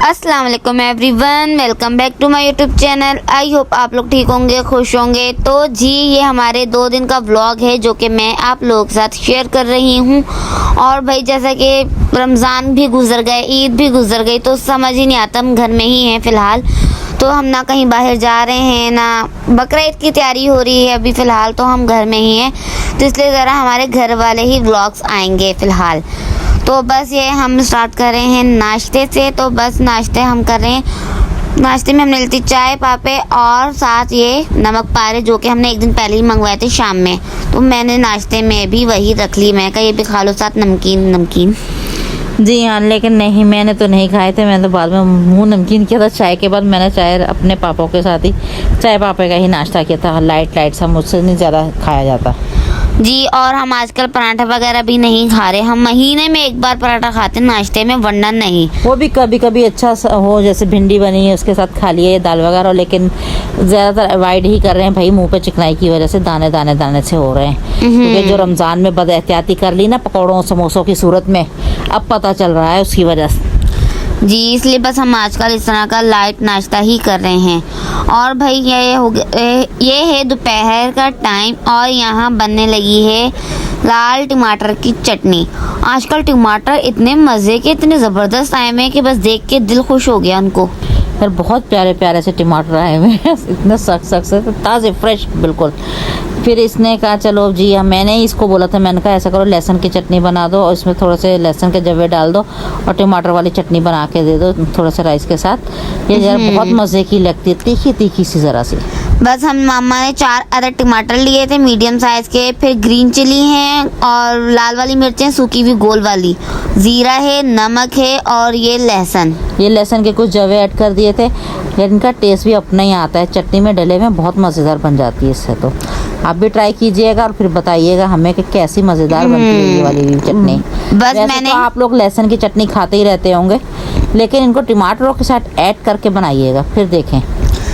अस्सलाम वालेकुम everyone, welcome back to my YouTube channel. I hope आप लोग ठीक होंगे, खुश होंगे। तो जी ये हमारे 2 दिन का व्लॉग है जो कि मैं आप लोगों के साथ शेयर कर रही हूँ। और भाई जैसा कि रमज़ान भी गुजर गए, ईद भी गुजर गई, तो समझ ही नहीं आता, हम घर में ही हैं फ़िलहाल। तो हम ना कहीं बाहर जा रहे हैं, ना बकरा ईद की तैयारी हो रही है अभी फ़िलहाल, तो हम घर में ही हैं। तो इसलिए ज़रा हमारे घर वाले ही व्लॉग्स आएंगे फ़िलहाल। तो बस ये हम स्टार्ट कर रहे हैं नाश्ते से। तो बस नाश्ते हम कर रहे हैं। नाश्ते में हमने लेती चाय पापे और साथ ये नमक पारे, जो कि हमने एक दिन पहले ही मंगवाए थे शाम में। तो मैंने नाश्ते में भी वही रख ली। मैं कहा ये भी खा लो साथ नमकीन। जी हाँ, लेकिन नहीं, मैंने तो नहीं खाए थे। मैंने तो बाद में मुंह नमकीन किया था चाय के बाद। मैंने चाय अपने पापा के साथ ही चाय पापे का ही नाश्ता किया था, लाइट सा, मुझसे नहीं ज़्यादा खाया जाता जी। और हम आजकल पराठा वगैरह भी नहीं खा रहे। हम महीने में एक बार पराठा खाते हैं नाश्ते में, वरना नहीं। वो भी कभी कभी अच्छा हो, जैसे भिंडी बनी है उसके साथ खा लिए दाल वगैरह, लेकिन ज़्यादातर अवॉइड ही कर रहे हैं भाई, मुंह पे चिकनाई की वजह से दाने से हो रहे हैं। क्योंकि जो रमज़ान में बद एहतियाती कर ली ना पकौड़ों समोसों की सूरत में, अब पता चल रहा है उसकी वजह से। जी, इसलिए बस हम आजकल इस तरह का लाइट नाश्ता ही कर रहे हैं। और भाई ये है दोपहर का टाइम और यहाँ बनने लगी है लाल टमाटर की चटनी। आजकल टमाटर इतने मज़े के, इतने ज़बरदस्त आए हुए हैं कि बस देख के दिल खुश हो गया उनको। फिर बहुत प्यारे से टमाटर आए हुए हैं इतने सख्त से, ताज़े फ्रेश बिल्कुल। फिर इसने कहा चलो जी, मैंने ही इसको बोला था, मैंने कहा ऐसा करो लहसुन की चटनी बना दो और इसमें थोड़े से लहसुन के जवे डाल दो और टमाटर वाली चटनी बना के दे दो थोड़ा सा राइस के साथ। ये ज़रा बहुत मज़े की लगती है, तीखी सी ज़रा सी। बस हम मामा ने 4 अदद टमाटर लिए थे मीडियम साइज़ के, फिर ग्रीन चिली हैं और लाल वाली मिर्चें सूखी हुई गोल वाली, ज़ीरा है, नमक है और ये लहसुन के कुछ जवे ऐड कर दिए थे। इनका टेस्ट भी अपना ही आता है, चटनी में डले में बहुत मज़ेदार बन जाती है इससे। तो आप भी ट्राई कीजिएगा और फिर बताइएगा हमें कि कैसी मज़ेदार बनती है ये वाली चटनी। बस मैंने तो आप लोग लहसुन की चटनी खाते ही रहते होंगे, लेकिन इनको टमाटरों के साथ ऐड करके बनाइएगा, फिर देखें।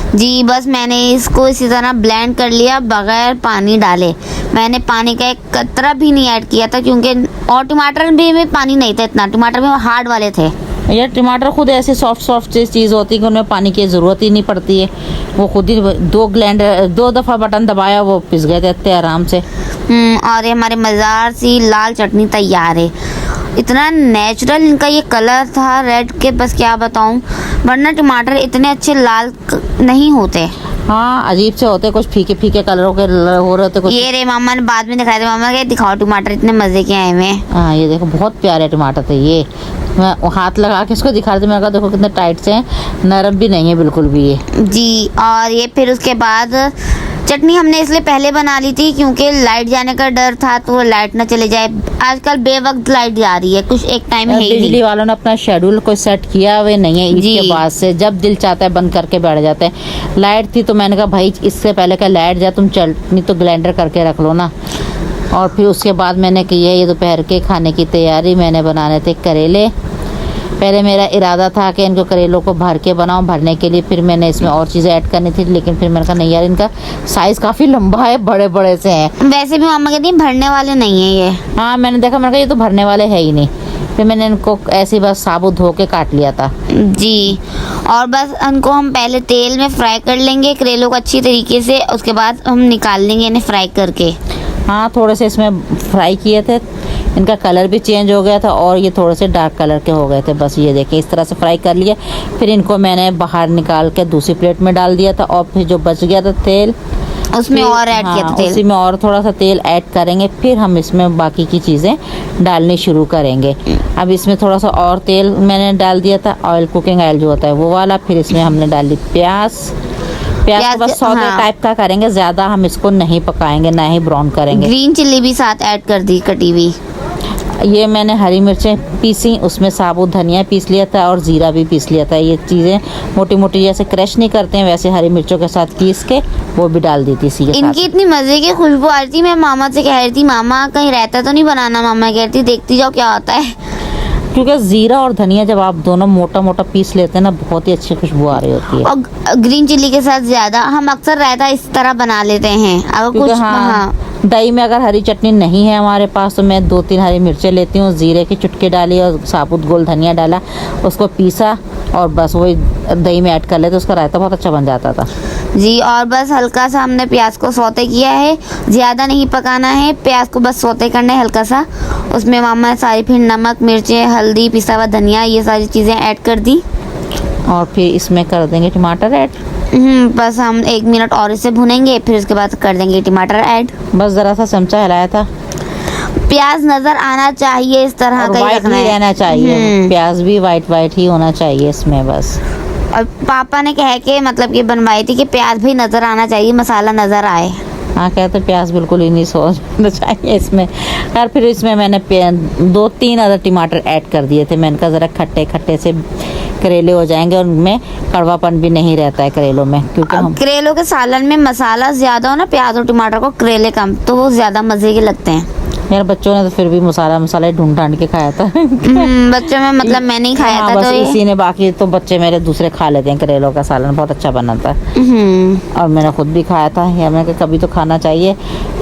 जी, बस मैंने इसको इसी तरह ब्लेंड कर लिया बगैर पानी डाले। मैंने पानी का एक कतरा भी नहीं ऐड किया था, क्योंकि और टमाटर भी में पानी नहीं था इतना, टमाटर भी हार्ड वाले थे। यार टमाटर खुद ऐसे सॉफ्ट चीज़ होती है कि उनमें पानी की ज़रूरत ही नहीं पड़ती है। वो खुद ही 2 दफ़ा बटन दबाया वो पिस गए थे इतने आराम से। और ये हमारे मज़ेदार सी लाल चटनी तैयार है। इतना नेचुरल इनका ये कलर था रेड के, बस क्या बताऊं, वरना टमाटर इतने अच्छे लाल नहीं होते। हाँ, अजीब से होते, कुछ फीके कलरों के हो रहे थे कुछ। ये रे मामा ने बाद में दिखाया था, मामा के दिखाओ टमाटर इतने मज़े के आए हुए हैं। हाँ, ये देखो बहुत प्यारे टमाटर थे ये। मैं हाथ लगा के इसको दिखा रही थी, मैंने कहा देखो कितने टाइट से हैं, नरम भी नहीं है बिल्कुल भी ये। जी, और ये फिर उसके बाद चटनी हमने इसलिए पहले बना ली थी क्योंकि लाइट जाने का डर था, तो लाइट ना चले जाए। आजकल बेवक्त लाइट जा रही है, कुछ एक टाइम है ही नहीं। बिजली वालों ने अपना शेड्यूल को सेट किया हुए नहीं है, इसके बाद से जब दिल चाहता है बंद करके बैठ जाते हैं। लाइट थी तो मैंने कहा भाई इससे पहले का लाइट जाए तुम चटनी तो ग्राइंडर करके रख लो ना। और फिर उसके बाद मैंने की है ये दोपहर के खाने की तैयारी। मैंने बनाने थे करेले। पहले मेरा इरादा था कि इनको करेलों को भर के बनाऊं, भरने के लिए फिर मैंने इसमें और चीज़ें ऐड करनी थी, लेकिन फिर मैंने कहा नहीं यार, इनका साइज़ काफ़ी लंबा है, बड़े से हैं। वैसे भी मामा कहती हैं भरने वाले नहीं है ये। हाँ, मैंने देखा, मैंने कहा ये तो भरने वाले है ही नहीं। फिर मैंने इनको ऐसे बस साबुत धो के काट लिया था। जी, और बस इनको हम पहले तेल में फ्राई कर लेंगे करेलों को अच्छी तरीके से, उसके बाद हम निकाल लेंगे इन्हें फ्राई करके। हाँ, थोड़े से इसमें फ्राई किए थे, इनका कलर भी चेंज हो गया था और ये थोड़े से डार्क कलर के हो गए थे। बस ये देखिए इस तरह से फ्राई कर लिया। फिर इनको मैंने बाहर निकाल के दूसरी प्लेट में डाल दिया था और फिर जो बच गया था तेल उसमें और ऐड किया था तेल। उसी में और थोड़ा सा तेल ऐड करेंगे, फिर हम इसमें बाकी की चीज़ें डालनी शुरू करेंगे। अब इसमें थोड़ा सा और तेल मैंने डाल दिया था, ऑयल, कुकिंग ऑयल जो होता है वो वाला। फिर इसमें हमने डाल दी प्याज को बस सौते टाइप का करेंगे, ज़्यादा हम इसको नहीं पकाएंगे, ना ही ब्राउन करेंगे। ग्रीन चिल्ली भी साथ ऐड कर दी कटी हुई। ये मैंने हरी मिर्चें पीसी, उसमें साबुत धनिया पीस लिया था और ज़ीरा भी पीस लिया था। ये चीज़ें मोटी जैसे क्रश नहीं करते हैं वैसे हरी मिर्चों के साथ पीस के वो भी डाल दी थी इसी के साथ। इनकी इतनी मज़े की खुशबू आ रही थी, मैं मामा से कह रही थी मामा कहीं रहता तो नहीं बनाना। मामा कह रही थी देखती जाओ क्या होता है। क्योंकि ज़ीरा और धनिया जब आप दोनों मोटा पीस लेते हैं ना, बहुत ही अच्छी खुशबू आ रही होती है। और ग्रीन चिल्ली के साथ ज़्यादा हम अक्सर रायता इस तरह बना लेते हैं। अगर कुछ हाँ, दही में अगर हरी चटनी नहीं है हमारे पास तो मैं 2-3 हरी मिर्चें लेती हूँ, ज़ीरे की चुटकी डाली और साबुत गोल धनिया डाला, उसको पीसा और बस वही दही में ऐड कर लेते, उसका रायता बहुत अच्छा बन जाता था। जी। और बस हल्का सा हमने प्याज को सौते किया है, ज़्यादा नहीं पकाना है प्याज को, बस सौते करना है हल्का सा। उसमें मामा ने सारी फिर नमक, मिर्चें, हल्दी, पिसा हुआ धनिया, ये सारी चीज़ें ऐड कर दी। और फिर इसमें कर देंगे टमाटर ऐड। बस हम 1 मिनट और इसे भुनेंगे, फिर उसके बाद कर देंगे टमाटर ऐड। बस ज़रा सा चमचा हिलाया था। प्याज नज़र आना चाहिए इस तरह और का ही वाइट रखना भी है। रहना चाहिए, प्याज भी वाइट ही होना चाहिए इसमें बस। और पापा ने कह के मतलब कि बनवाई थी कि प्याज भी नज़र आना चाहिए, मसाला नज़र आए। हाँ, कहते प्याज बिल्कुल ही नहीं सोचना चाहिए इसमें। खैर फिर इसमें मैंने 2-3 अदर टमाटर ऐड कर दिए थे। मैंने कहा ज़रा खट्टे खट्टे से करेले हो जाएंगे और उनमें कड़वापन भी नहीं रहता है करेलों में, क्योंकि हम करेलों के सालन में मसाला ज़्यादा हो ना, प्याज और टमाटर को, करेले कम, तो वो ज़्यादा मज़े के लगते हैं। मेरे बच्चों ने तो फिर भी मसाला ढूंढ के खाया था। बच्चों में मतलब मैं नहीं खाया हाँ, था, बस तो इसी ने, बाकी तो बच्चे मेरे दूसरे खा लेते हैं। करेलों का सालन बहुत अच्छा बनता है और मैंने खुद भी खाया था। या मैंने कहा कभी तो खाना चाहिए,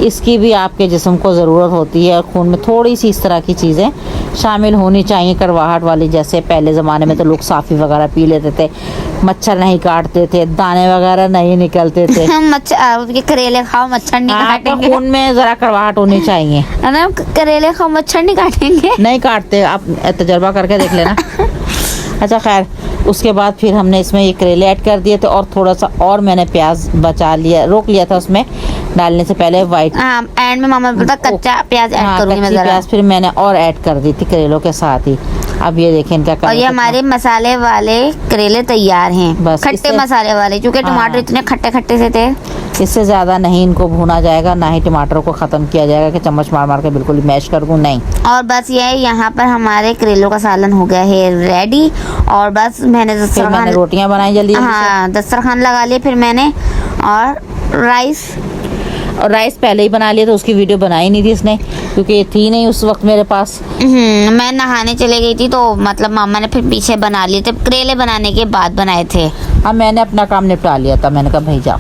इसकी भी आपके जिस्म को ज़रूरत होती है और खून में थोड़ी सी इस तरह की चीज़ें शामिल होनी चाहिए, कड़वाहट वाली। जैसे पहले ज़माने में तो लोग साफ़ी वगैरह पी लेते थे, मच्छर नहीं काटते थे, दाने वगैरह नहीं निकलते थे। मच्छर, करेले खाओ मच्छर नहीं काटेंगे। खून में ज़रा कड़वाहट होनी चाहिए, है ना, करेले खाओ मच्छर नहीं काटेंगे। नहीं काटते, आप तजर्बा करके देख लेना। अच्छा खैर, उसके बाद फिर हमने इसमें ये करेले ऐड कर दिए थे और थोड़ा सा और मैंने प्याज रोक लिया था उसमें डालने से पहले वाइट। एंड में मामा बोलता कच्चा प्याज ऐड करूंगी मैं, कच्ची प्याज फिर मैंने और ऐड कर दी थी करेलों के साथ ही। अब ये देखें इनका कलर। और ये हमारे मसाले वाले करेले तैयार हैं, बस खट्टे मसाले वाले, क्योंकि टमाटर इतने खट्टे खट्टे से थे। इससे ज़्यादा नहीं इनको भूना जाएगा, ना ही टमाटरों को ख़त्म किया जाएगा कि चम्मच मार मार के बिल्कुल मैश कर दूँ, नहीं। और बस ये यहाँ पर हमारे करेलों का सालन हो गया है रेडी। और बस मैंने रोटियाँ बनाई जल्दी। हाँ, दस्तरखान लगा लिए फिर मैंने, और राइस पहले ही बना लिया था, उसकी वीडियो बनाई नहीं थी इसने, क्योंकि थी नहीं उस वक्त मेरे पास। मैं नहाने चले गई थी, तो मतलब मामा ने फिर पीछे बना लिए थे, करेले बनाने के बाद बनाए थे। अब मैंने अपना काम निपटा लिया था, मैंने कहा भाई जाओ।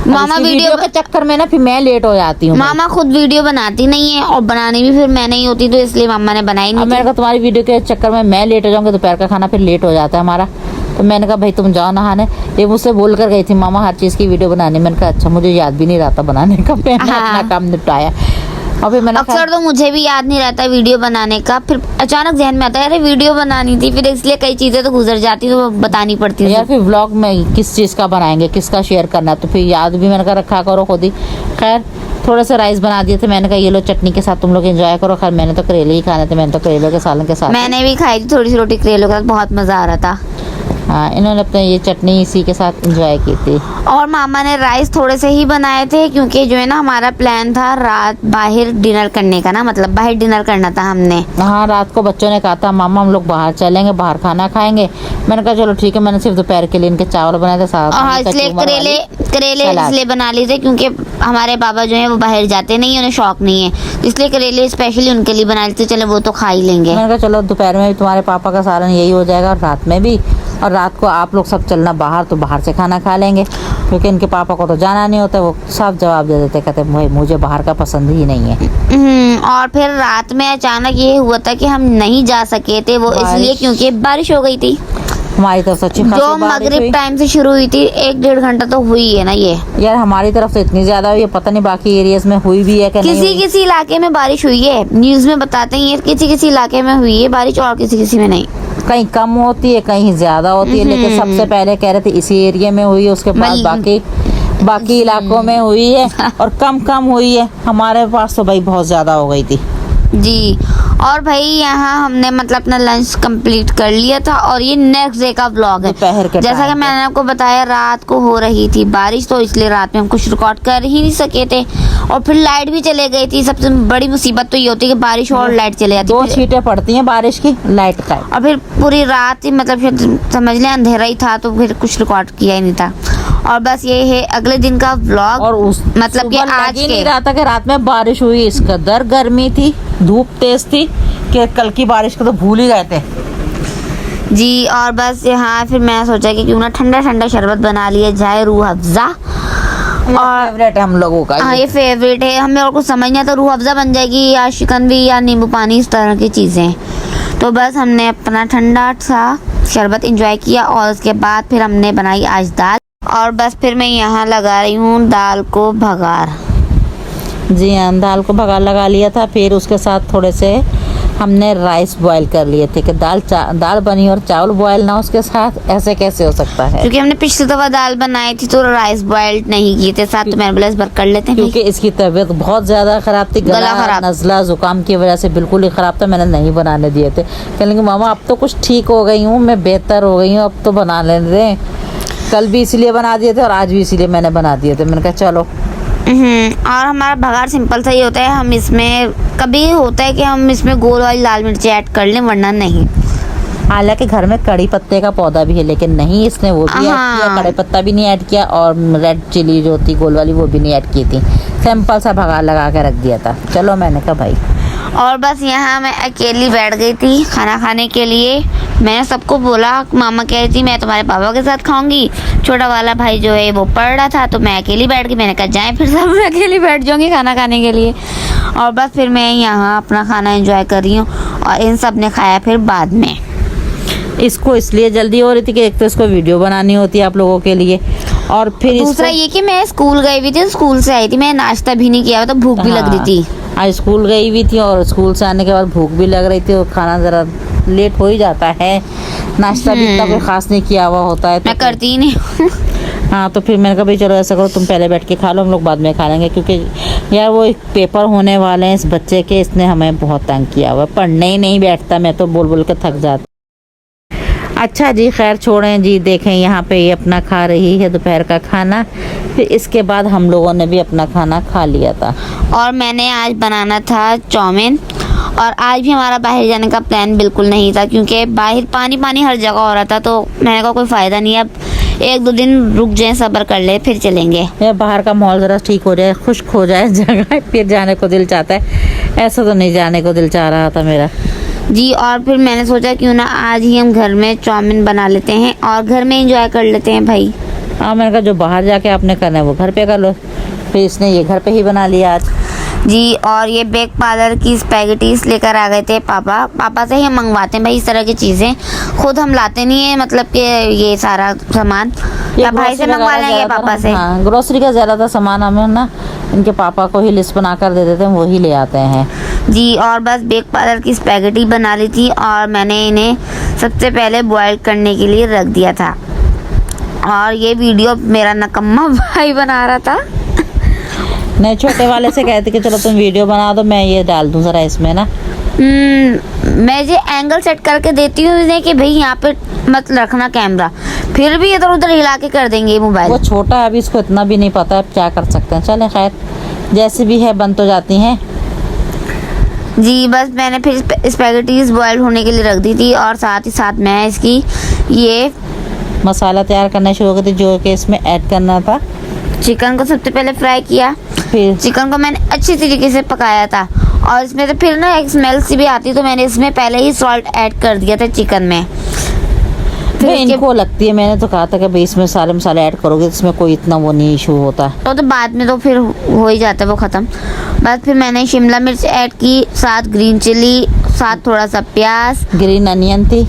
मामा वीडियो के चक्कर में ना फिर मैं लेट हो जाती हूँ। मामा खुद वीडियो बनाती नहीं है और बनानी भी फिर मैं नहीं होती, तो इसलिए मामा ने बनाई नहीं। मैंने कहा तुम्हारी वीडियो के चक्कर में मैं लेट हो जाऊंगी, दोपहर का खाना फिर लेट हो जाता है हमारा। तो मैंने कहा भाई तुम जाओ नहाने। ये मुझसे बोल कर गई थी मामा हर चीज़ की वीडियो बनानी। मैंने कहा अच्छा, मुझे याद भी नहीं रहता बनाने का। मैंने अपना काम निपटाया और फिर मैंने अक्सर तो मुझे भी याद नहीं रहता वीडियो बनाने का, फिर अचानक जहन में आता है अरे वीडियो बनानी थी, फिर इसलिए कई चीज़ें तो गुजर जाती तो बतानी पड़ती है यार। फिर व्लॉग में किस चीज़ का बनाएंगे, किसका शेयर करना, तो फिर याद भी मैंने कहा रखा करो खुद ही। खैर थोड़े से राइस बना दिए थे, मैंने कहा ये लो चटनी के साथ तुम लोग एंजॉय करो। खैर मैंने तो करेले ही खाने थे, मैंने तो करेलों के सालन के साथ मैंने भी खाई थी थोड़ी सी रोटी करेलों के साथ, बहुत मज़ा आ रहा था। हाँ, इन्होंने अपने ये चटनी इसी के साथ एंजॉय की थी। और मामा ने राइस थोड़े से ही बनाए थे, क्योंकि जो है ना हमारा प्लान था रात बाहर डिनर करने का ना, मतलब बाहर डिनर करना था हमने। हाँ, रात को बच्चों ने कहा था मामा हम लोग बाहर चलेंगे, बाहर खाना खाएंगे। मैंने कहा चलो ठीक है। मैंने सिर्फ दोपहर के लिए इनके चावल बनाए थे साथ। हाँ, इसलिए करेले इसलिए बना लिए थे क्योंकि हमारे बाबा जो है वो बाहर जाते नहीं, उन्हें शौक नहीं है, इसलिए करेले स्पेशली उनके लिए बना लेते, चलो वो तो खा ही लेंगे। मैंने कहा चलो दोपहर में भी तुम्हारे पापा का सालन यही हो जाएगा और रात में भी, और रात को आप लोग सब चलना बाहर तो बाहर से खाना खा लेंगे, क्योंकि इनके पापा को तो जाना नहीं होता। वो साफ जवाब दे देते, कहते भाई मुझे बाहर का पसंद ही नहीं है। और फिर रात में अचानक ये हुआ था कि हम नहीं जा सके थे, वो इसलिए क्योंकि बारिश हो गई थी हमारी तरफ से, जो मगरिब टाइम से शुरू हुई थी। 1-1.5 घंटा तो हुई है ना ये। यार हमारी तरफ तो इतनी ज्यादा हुई है, पता नहीं बाकी एरियाज में हुई भी है कि नहीं। किसी इलाके में बारिश हुई है, न्यूज में बताते हैं किसी इलाके में हुई है बारिश और किसी में नहीं। कहीं कम होती है, कहीं ज्यादा होती है, लेकिन सबसे पहले कह रहे थे इसी एरिया में हुई है, उसके बाद बाकी इलाकों में हुई है और कम हुई है। हमारे पास तो भाई बहुत ज्यादा हो गई थी जी। और भाई यहाँ हमने मतलब अपना लंच कंप्लीट कर लिया था, और ये नेक्स्ट डे का व्लॉग है। जैसा कि मैंने आपको बताया रात को हो रही थी बारिश, तो इसलिए रात में हम कुछ रिकॉर्ड कर ही नहीं सके थे, और फिर लाइट भी चले गई थी। सबसे बड़ी मुसीबत तो ये होती है कि बारिश और लाइट चले जाती है, 2 छींटें पड़ती हैं बारिश की, लाइट का, और फिर पूरी रात ही मतलब समझ लें अंधेरा ही था, तो फिर कुछ रिकॉर्ड किया ही नहीं था। और बस ये है अगले दिन का व्लॉग। और मतलब कि आज के नहीं रहा था कि रात में बारिश हुई, इस कदर गर्मी थी, धूप तेज थी कि कल की बारिश को तो भूल ही गए थे जी। और बस यहाँ फिर मैं सोचा कि क्यों ना ठंडा ठंडा शरबत बना लिया जाए, रूह अफ़ज़ा। और फेवरेट है हम लोगों का। हाँ, ये फेवरेट है, हमें और कुछ समझ नहीं आता, रूह अफ़ज़ा बन जाएगी या शिकंजी या नींबू पानी, इस तरह की चीज़ें। तो बस हमने अपना ठंडा सा शरबत एंजॉय किया और उसके बाद फिर हमने बनाई आज दाल। और बस फिर मैं यहाँ लगा रही हूँ दाल को भगार। जी हाँ, दाल को भगार लगा लिया था। फिर उसके साथ थोड़े से हमने राइस बॉईल कर लिए थे कि दाल बनी और चावल बॉईल ना उसके साथ, ऐसे कैसे हो सकता है। क्योंकि हमने पिछली दफा दाल बनाई थी तो राइस बॉइल्ड नहीं किए थे साथ, तो मैंने बोला इस बार कर लेते हैं। क्योंकि इसकी तबीयत बहुत ज़्यादा ख़राब थी, गला खराब, नज़ला जुकाम की वजह से बिल्कुल ही ख़राब था। मैंने नहीं बनाने दिए थे। कहने लगी मामा अब तो कुछ ठीक हो गई हूँ, मैं बेहतर हो गई हूँ, अब तो बना लेने दें। कल भी इसीलिए बना दिए थे और आज भी इसीलिए मैंने बना दिए थे। मैंने कहा चलो। और हमारा भगार सिंपल सा ही होता है। हम इसमें कभी होता है कि हम इसमें गोल वाली लाल मिर्ची ऐड कर लें, वरना नहीं। हालांकि घर में कड़ी पत्ते का पौधा भी है, लेकिन नहीं, इसने वो भी ऐड किया, कड़ी पत्ता भी नहीं ऐड किया और रेड चिली जो थी गोल वाली वो भी नहीं ऐड की थी। सिंपल सा भगार लगा के रख दिया था। चलो, मैंने कहा भाई। और बस यहाँ मैं अकेली बैठ गई थी खाना खाने के लिए। मैंने सबको बोला, मामा कह रही थी मैं तुम्हारे पापा के साथ खाऊंगी, छोटा वाला भाई जो है वो पढ़ रहा था, तो मैं अकेली बैठ गई। मैंने कहा जाए फिर सब, मैं अकेली बैठ जाऊंगी खाना खाने के लिए। और बस फिर मैं यहाँ अपना खाना एंजॉय कर रही हूँ और इन सब ने खाया फिर बाद में। इसको इसलिए जल्दी हो रही थी कि एक तो इसको वीडियो बनानी होती है आप लोगों के लिए, और फिर दूसरा ये कि मैं स्कूल गई हुई थी, स्कूल से आई थी, मैं नाश्ता भी नहीं किया, तो भूख भी लग रही थी। आज स्कूल गई हुई थी और स्कूल से आने के बाद भूख भी लग रही थी और खाना ज़रा लेट हो ही जाता है। नाश्ता भी इतना कोई ख़ास नहीं किया हुआ होता है, तो मैं करती ही नहीं। हाँ, तो फिर मैंने कहा भाई चलो ऐसा करो, तुम पहले बैठ के खा लो, हम लोग बाद में खा लेंगे। क्योंकि यार वो एक पेपर होने वाले हैं इस बच्चे के, इसने हमें बहुत तंग किया हुआ, पढ़ने ही नहीं बैठता। मैं तो बोल बोल के थक जाती। अच्छा जी, खैर छोड़ें जी। देखें यहाँ पे ये अपना खा रही है दोपहर का खाना। फिर इसके बाद हम लोगों ने भी अपना खाना खा लिया था। और मैंने आज बनाना था चाउमीन। और आज भी हमारा बाहर जाने का प्लान बिल्कुल नहीं था, क्योंकि बाहर पानी पानी हर जगह हो रहा था, तो मैंने कहा कोई फ़ायदा नहीं, अब 1-2 दिन रुक जाए, सब्र कर ले, फिर चलेंगे। बाहर का माहौल ज़रा ठीक हो जाए, खुश्क हो जाए जगह, फिर जाने को दिल चाहता है। ऐसा तो नहीं जाने को दिल चाह रहा था मेरा जी। और फिर मैंने सोचा क्यों ना आज ही हम घर में चाउमीन बना लेते हैं और घर में एंजॉय कर लेते हैं भाई। हाँ, मैंने कहा जो बाहर जाके आपने करना है वो घर पे कर लो। फिर इसने ये घर पे ही बना लिया आज जी। और ये बेक पार्लर की स्पैगेटीज लेकर आ गए थे पापा से ही हम मंगवाते हैं भाई इस तरह की चीज़ें, खुद हम लाते नहीं है, मतलब कि ये सारा सामान या भाई से मंगवा लें या पापा से। हाँ, ग्रोसरी का ज़्यादातर सामान हमें ना इनके पापा को ही लिस्ट बना कर दे देते हैं, वही ले आते हैं जी। और बस बेक पार्लर की स्पैगेटी बना ली थी और मैंने इन्हें सबसे पहले बॉयल करने के लिए रख दिया था। और ये वीडियो मेरा नकम्मा भाई बना रहा था। मैं छोटे वाले से कहती कि चलो तुम वीडियो बना दो, मैं ये डाल दूँ ज़रा इसमें ना। मैं ये एंगल सेट करके देती हूँ इन्हें कि भाई यहाँ पे मत रखना कैमरा, फिर भी इधर उधर हिला के कर देंगे मोबाइल। वो छोटा है अभी, इसको इतना भी नहीं पता है, क्या कर सकते हैं। चलें खैर, जैसे भी है बन तो जाती हैं जी। बस मैंने फिर स्पैगेटीज बॉयल होने के लिए रख दी थी और साथ ही साथ मैं इसकी ये मसाला तैयार करना शुरू कर दी, जो कि इसमें ऐड करना था। चिकन को सबसे पहले फ्राई किया, फिर चिकन को मैंने अच्छी तरीके से पकाया था और इसमें तो फिर ना एक स्मेल सी भी आती, तो मैंने इसमें पहले ही सॉल्ट ऐड कर दिया था चिकन में। फिर इनको लगती है, मैंने तो कहा था कि भाई इसमें सारे मसाले ऐड करोगे, इसमें कोई इतना वो नहीं इशू होता, तो बाद में तो फिर हो ही जाता है वो ख़त्म। बस फिर मैंने शिमला मिर्च ऐड की, साथ ग्रीन चिली, साथ थोड़ा सा प्याज, ग्रीन अनियन थी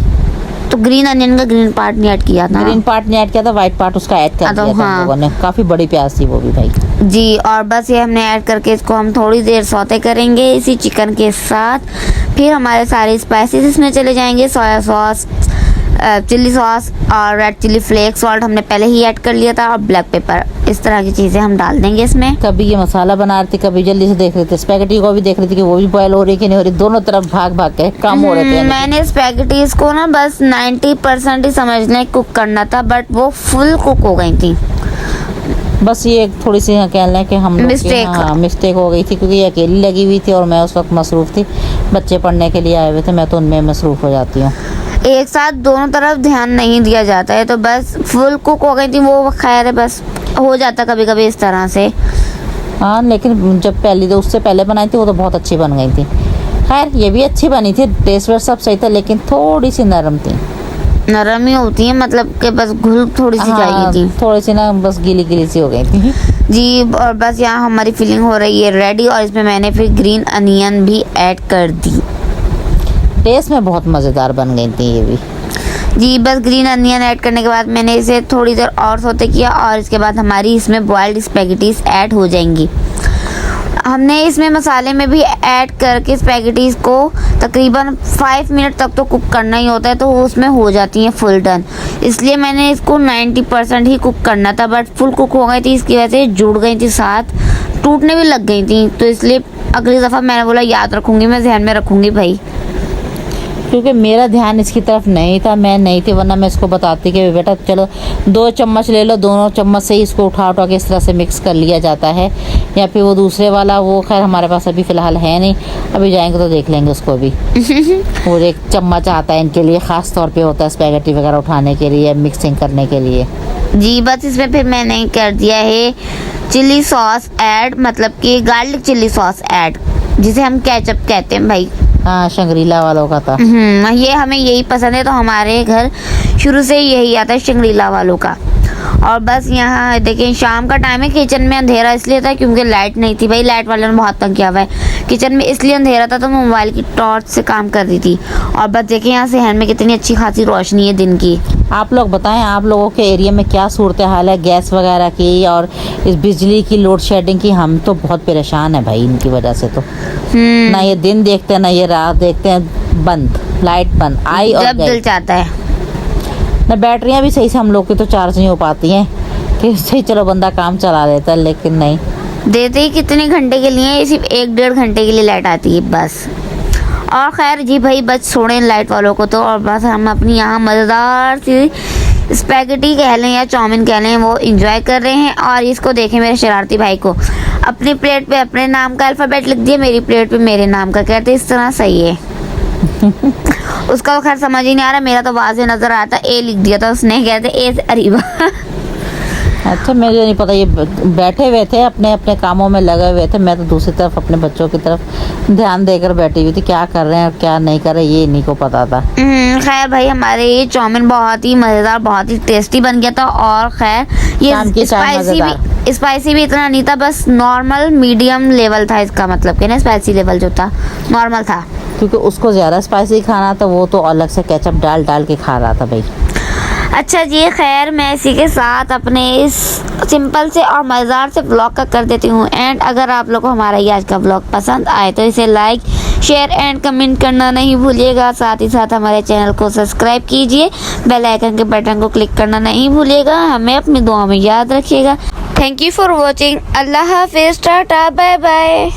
तो ग्रीन अनियन का ग्रीन पार्ट नहीं ऐड किया था। ग्रीन पार्ट नहीं ऐड किया था, व्हाइट पार्ट उसका ऐड कर दिया था हम लोगों ने। काफ़ी बड़ी प्याज थी वो भी भाई जी। और बस ये हमने ऐड करके इसको हम थोड़ी देर सौते करेंगे इसी चिकन के साथ। फिर हमारे सारे स्पाइसेस इसमें चले जाएंगे, सोया सॉस, चिल्ली सॉस और रेड चिली फ्लेक्स, सॉल्ट हमने पहले ही ऐड कर लिया था, और ब्लैक पेपर, इस तरह की चीज़ें हम डाल देंगे इसमें। कभी ये मसाला बना रही थी, कभी जल्दी से देख रही थी स्पैगेटी को भी देख रही थी कि वो भी बॉयल हो रही कि नहीं हो रही, दोनों तरफ भाग भाग के काम हो रहे थे। मैंने स्पैगेटीज को ना बस 90% ही समझ लें कुक करना था, बट वो फुल कुक हो गई थी। बस ये थोड़ी सी कह लें कि हम मिस्टेक हो गई थी, क्योंकि ये अकेली लगी हुई थी और मैं उस वक्त मसरूफ़ थी, बच्चे पढ़ने के लिए आए हुए थे, मैं तो उनमें मसरूफ़ हो जाती हूँ। एक साथ दोनों तरफ ध्यान नहीं दिया जाता है, तो बस फुल कुक हो गई थी वो, खैर है, बस हो जाता कभी कभी इस तरह से। हाँ, लेकिन जब पहली तो उससे पहले बनाई थी वो तो बहुत अच्छी बन गई थी। खैर ये भी अच्छी बनी थी, टेस्ट वेस्ट सब सही था, लेकिन थोड़ी सी नरम थी। नरम ही होती है, मतलब कि बस घुल थोड़ी सी चाहिए थी, थोड़ी सी ना बस गीली गीली सी हो गई थी जी। और बस यहाँ हमारी फिलिंग हो रही है रेडी, और इसमें मैंने फिर ग्रीन अनियन भी ऐड कर दी। टेस्ट में बहुत मज़ेदार बन गई थी ये भी जी बस ग्रीन अनियन ऐड करने के बाद मैंने इसे थोड़ी देर और सौते किया और इसके बाद हमारी इसमें बॉइल्ड स्पैगेटीज ऐड हो जाएंगी। हमने इसमें मसाले में भी ऐड करके स्पैगेटीज को तकरीबन 5 मिनट तक तो कुक करना ही होता है, तो उसमें हो जाती हैं फुल डन। इसलिए मैंने इसको 90% ही कुक करना था, बट फुल कुक हो गई थी, इसकी वजह से जुड़ गई थी, साथ टूटने भी लग गई थी। तो इसलिए अगली दफ़ा मैंने बोला याद रखूँगी, मैं ध्यान में रखूँगी भाई। क्योंकि मेरा ध्यान इसकी तरफ नहीं था, मैं नहीं थी, वरना मैं इसको बताती कि बेटा चलो 2 चम्मच ले लो, दोनों चम्मच से ही इसको उठा उठा के इस तरह से मिक्स कर लिया जाता है। या फिर वो दूसरे वाला, वो खैर हमारे पास अभी फ़िलहाल है नहीं, अभी जाएंगे तो देख लेंगे उसको भी। वो एक चम्मच आता है इनके लिए, ख़ास तौर पे होता है स्पैगेटी वगैरह उठाने के लिए, मिक्सिंग करने के लिए। जी बस इसमें फिर मैंने कर दिया है चिली सॉस ऐड, मतलब कि गार्लिक चिली सॉस ऐड, जिसे हम केचप कहते हैं भाई। हाँ, शंग्रीला वालों का था। ये हमें यही पसंद है, तो हमारे घर शुरू से यही आता है शंग्रीला वालों का। और बस यहाँ देखें शाम का टाइम है, किचन में अंधेरा इसलिए था क्योंकि लाइट नहीं थी भाई, लाइट वाले ने बहुत तंग किया हुआ है। किचन में इसलिए अंधेरा था तो मैं मोबाइल की टॉर्च से काम कर रही थी। और बस देखें यहाँ सहन में कितनी अच्छी खासी रोशनी है दिन की। आप लोग बताएं, आप लोगों के एरिया में क्या सूरत हाल है गैस वगैरह की और इस बिजली की लोड शेडिंग की? हम तो बहुत परेशान है भाई इनकी वजह से। तो ना ये दिन देखते हैं ना ये रात देखते हैं, बंद लाइट बंद आई और जब दिल चाहता है। ना बैटरियां भी सही से हम लोग की तो चार्ज नहीं हो पाती हैं कि सही चलो बंदा काम चला लेता है, लेकिन नहीं देते ही कितने घंटे के लिए, सिर्फ 1-1.5 घंटे के लिए लाइट आती है बस। और खैर जी भाई बस छोड़ें लाइट वालों को तो, और बस हम अपनी यहाँ मज़ेदार सी स्पैगेटी कह लें या चाउमीन कह लें वो इंजॉय कर रहे हैं। और इसको देखें मेरे शरारती भाई को, अपनी प्लेट पे अपने नाम का अल्फ़ाबेट लिख दिया, मेरी प्लेट पे मेरे नाम का, कहते इस तरह सही है। उसका खैर समझ ही नहीं आ रहा, मेरा तो वाज़े नज़र आता, ए लिख दिया था उसने, कहते ए से अरीबा। अच्छा, मुझे नहीं पता, ये बैठे हुए थे अपने अपने कामों में लगे हुए थे, मैं तो दूसरी तरफ अपने बच्चों की तरफ ध्यान देकर बैठी हुई थी, क्या कर रहे हैं और क्या नहीं कर रहे ये इन्हीं को पता था। खैर भाई हमारे ये चाउमीन बहुत ही मज़ेदार, बहुत ही टेस्टी बन गया था। और खैर ये स्पाइसी भी इतना नहीं था, बस नॉर्मल मीडियम लेवल था इसका, मतलब कि ना स्पाइसी लेवल जो था नॉर्मल था, क्योंकि उसको ज़्यादा स्पाइसी खाना था, वो तो अलग से केचप डाल डाल के खा रहा था भाई। अच्छा जी, खैर मैं इसी के साथ अपने इस सिंपल से और मज़ेदार से ब्लॉग का कर देती हूँ एंड। अगर आप लोग को हमारा ये आज का ब्लॉग पसंद आए तो इसे लाइक शेयर एंड कमेंट करना नहीं भूलिएगा। साथ ही साथ हमारे चैनल को सब्सक्राइब कीजिए, बेल आइकन के बटन को क्लिक करना नहीं भूलिएगा। हमें अपनी दुआ में याद रखिएगा। Thank you for watching. Allah हाफिज़, टाटा, बाय बाय।